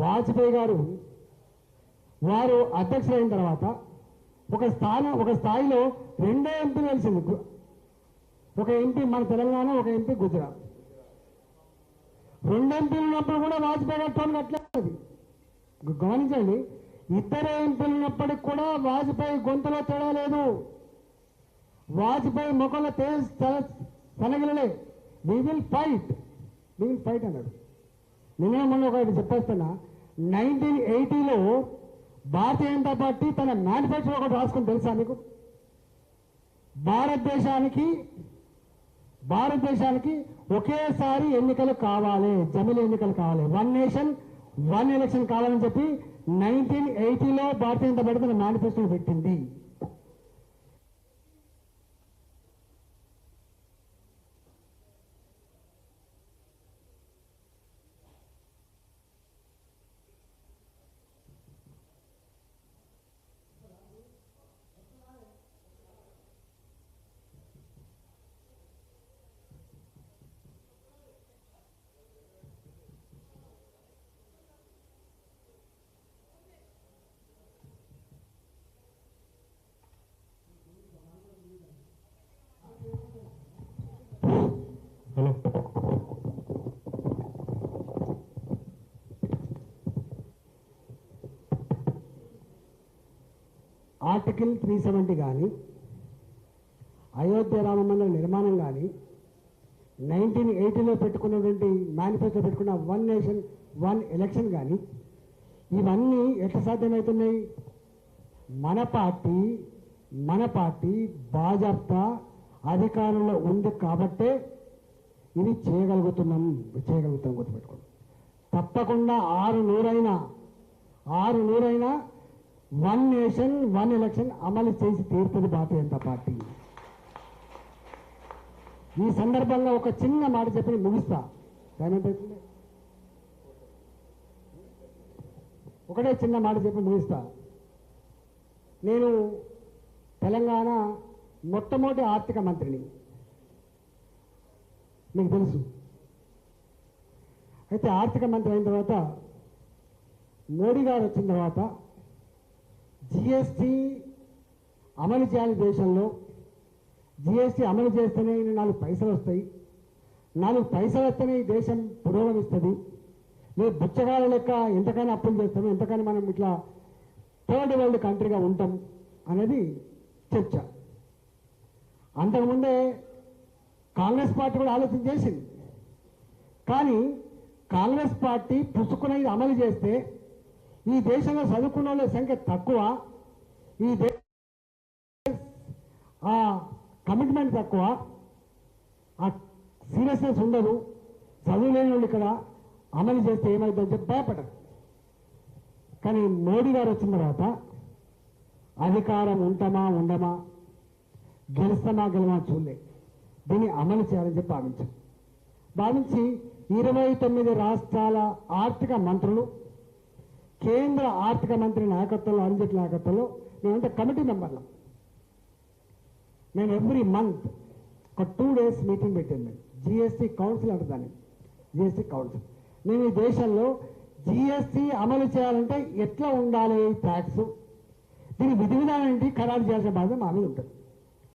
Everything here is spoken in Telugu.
వాజ్పేయి గారు వారు అధ్యక్షులైన తర్వాత ఒక స్థాయిలో రెండో ఎంపీలు కలిసింది. ఒక ఎంపీ మన తెలంగాణ, ఒక ఎంపీ గుజరాత్. రెండు ఎంపీలు ఉన్నప్పుడు కూడా వాజ్పేయి గారు టోన్ కట్టలేదు. గమనించండి, ఇద్దరు ఎంపీలు ఉన్నప్పటికి కూడా వాజ్పేయి గొంతులో తేడా లేదు. వాజ్పేయి ముఖంలో తనగిలలే. వి విల్ ఫైట్ అన్నాడు. నేనే మొన్న ఒకటి చెప్పేస్తున్నా, 1980లో భారతీయ జనతా పార్టీ తన మేనిఫెస్టో ఒకటి రాసుకుని తెలుసా మీకు? భారతదేశానికి ఒకేసారి ఎన్నికలు కావాలి, జమిలి ఎన్నికలు కావాలి, 1 నేషన్ 1 ఎలక్షన్ కావాలని చెప్పి 1980లో భారతీయ జనతా పార్టీ తన మేనిఫెస్టో పెట్టింది. ఆర్టికల్ 370 కానీ, అయోధ్య రామ మందిర నిర్మాణం కానీ, 1980లో పెట్టుకున్నటువంటి మేనిఫెస్టో పెట్టుకున్న 1 నేషన్ 1 ఎలక్షన్ కానీ, ఇవన్నీ ఎట్లా సాధ్యమవుతున్నాయి? మన పార్టీ భాజపా అధికారంలో ఉంది కాబట్టే ఇది చేయగలుగుతాం గుర్తుపెట్టుకోండి. తప్పకుండా 6 నూరైనా 1 నేషన్ 1 ఎలక్షన్ అమలు చేసి తీరుతుంది భారతీయ జనతా పార్టీ. ఈ సందర్భంగా ఒక చిన్న మాట చెప్పి ముగిస్తా. ఒకటే చిన్న మాట చెప్పి ముగిస్తా. నేను తెలంగాణ మొట్టమొదటి ఆర్థిక మంత్రిని, మీకు తెలుసు. అయితే ఆర్థిక మంత్రి అయిన తర్వాత మోడీ గారు వచ్చిన తర్వాత జిఎస్టీ అమలు చేయాలి. దేశంలో జిఎస్టీ అమలు చేస్తేనే 4 పైసలు వస్తాయి, 4 పైసలు వస్తేనే ఈ దేశం పురోగమిస్తుంది. లేదు బుచ్చగాల లెక్క ఎంతకైనా అప్పులు చేస్తాము, ఎంతకైనా మనం ఇట్లా థర్డ్ వరల్డ్ కంట్రీగా ఉంటాం అనేది చర్చ. అంతకుముందే కాంగ్రెస్ పార్టీ కూడా ఆలోచన చేసింది. కానీ కాంగ్రెస్ పార్టీ పుసుకునేది అమలు చేస్తే ఈ దేశంలో చదువుకున్న వాళ్ళ సంఖ్య తక్కువ, ఈ ఆ కమిట్మెంట్ తక్కువ, ఆ సీరియస్నెస్ ఉండదు, చదువు లేని వాళ్ళు ఇక్కడ అమలు చేస్తే ఏమైందని చెప్పి భయపడరు. కానీ మోడీ గారు వచ్చిన తర్వాత అధికారం ఉంటామా ఉండమా, గెలుస్తామా గెలవా చూడలే, దీన్ని అమలు చేయాలని చెప్పి భావించి 29 రాష్ట్రాల ఆర్థిక మంత్రులు, కేంద్ర ఆర్థిక మంత్రి నాయకత్వంలో, అరుణ్ జైట్లీ నాయకత్వంలో మేమంతా కమిటీ మెంబర్లం. నేను ఎవ్రీ మంత్ ఒక 2 days మీటింగ్ పెట్టాను. జిఎస్టీ కౌన్సిల్ అంటారు దాన్ని, జిఎస్టీ కౌన్సిల్. నేను ఈ దేశంలో జిఎస్టీ అమలు చేయాలంటే ఎట్లా ఉండాలి ట్యాక్స్, దీని విధి విధానం ఏంటి ఖరారు చేయాల్సిన బాధ్యత మా మీద ఉంటుంది.